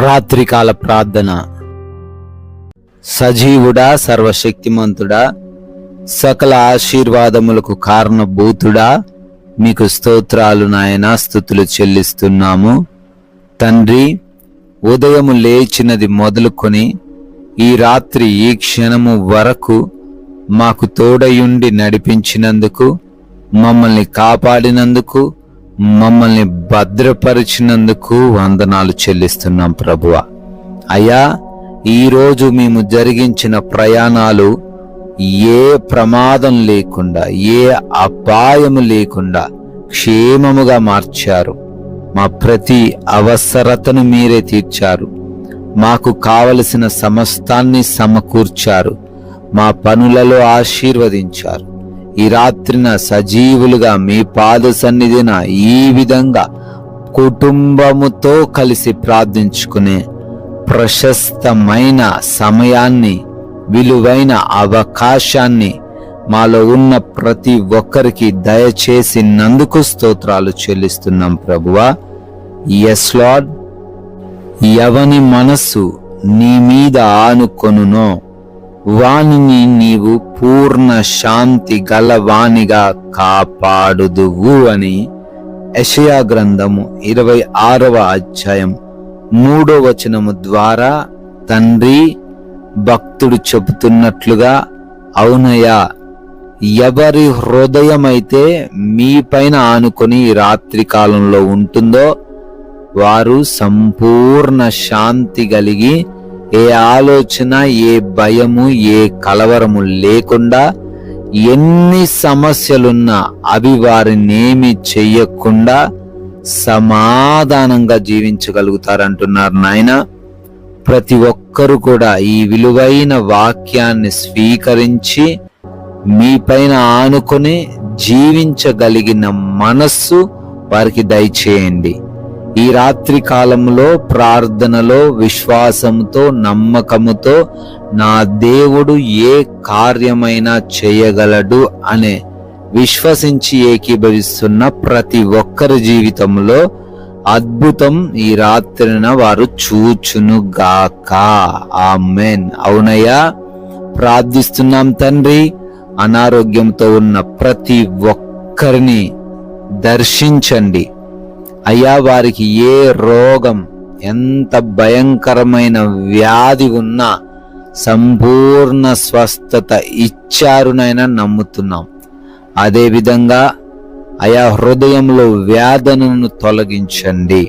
రాత్రికాల ప్రార్థన. సజీవుడా, సర్వశక్తిమంతుడా, సకల ఆశీర్వాదములకు కారణభూతుడా, మీకు స్తోత్రాలు నాయనా, స్తుతులు చెల్లిస్తున్నాము తండ్రి. ఉదయము లేచినది మొదలుకొని ఈ రాత్రి ఈ క్షణము వరకు మాకు తోడయుండి నడిపించినందుకు, మమ్మల్ని కాపాడినందుకు, మమ్మల్ని భద్రపరిచినందుకు వందనాలు చెల్లిస్తున్నాం ప్రభువా. అయ్యా, ఈరోజు మేము జరిగించిన ప్రయాణాలు ఏ ప్రమాదం లేకుండా, ఏ అపాయము లేకుండా క్షేమముగా మార్చారు. మా ప్రతి అవసరతను మీరే తీర్చారు. మాకు కావలసిన సమస్తాన్ని సమకూర్చారు. మా పనులలో ఆశీర్వదించారు. ఈ రాత్రిన సజీవులుగా మీ పాద సన్నిధిన ఈ విధంగా కుటుంబముతో కలిసి ప్రార్థించుకునే ప్రశస్తమైన సమయాన్ని, విలువైన అవకాశాన్ని మాలో ఉన్న ప్రతి ఒక్కరికి దయచేసినందుకు స్తోత్రాలు చెల్లిస్తున్నాం ప్రభువా. Yes Lord. ఎవని మనస్సు నీ మీద ఆనుకొనునో వానిని నీవు పూర్ణ శాంతి గలవానిగా కాపాడుదువు అని యెషయా గ్రంథము 26వ అధ్యాయం 3వ వచనము ద్వారా తండ్రి భక్తుడు చెబుతున్నట్లుగా, అవునయ్యా, ఎవరి హృదయమైతే మీ పైన ఆనుకొని రాత్రి కాలంలో ఉంటుందో వారు సంపూర్ణ శాంతి కలిగి, ఏ ఆలోచన, ఏ భయము, ఏ కలవరము లేకుండా, ఎన్ని సమస్యలున్నా అవి వారినేమి చెయ్యకుండా సమాధానంగా జీవించగలుగుతారంటున్నారు నాయన. ప్రతి ఒక్కరూ కూడా ఈ విలువైన వాక్యాన్ని స్వీకరించి మీ పైన ఆనుకొని జీవించగలిగిన మనస్సు వారికి దయచేయండి. ఈ రాత్రి కాలంలో ప్రార్థనలో విశ్వాసంతో, నమ్మకముతో నా దేవుడు ఏ కార్యమైనా చేయగలడు అనే విశ్వసించి ఏకీభవిస్తున్న ప్రతి ఒక్కరి జీవితంలో అద్భుతం ఈ రాత్రిన వారు చూచునుగాక. ఆమేన్. అవునయ్యా, ప్రార్థిస్తున్నాం తండ్రి. అనారోగ్యంతో ఉన్న ప్రతి ఒక్కరిని దర్శించండి అయ్యా. వారికి ఏ రోగం, ఎంత భయంకరమైన వ్యాధి ఉన్నా సంపూర్ణ స్వస్థత ఇచ్చారునైనా నమ్ముతున్నాం. అదేవిధంగా అయా, హృదయంలో వేదనను తొలగించండి.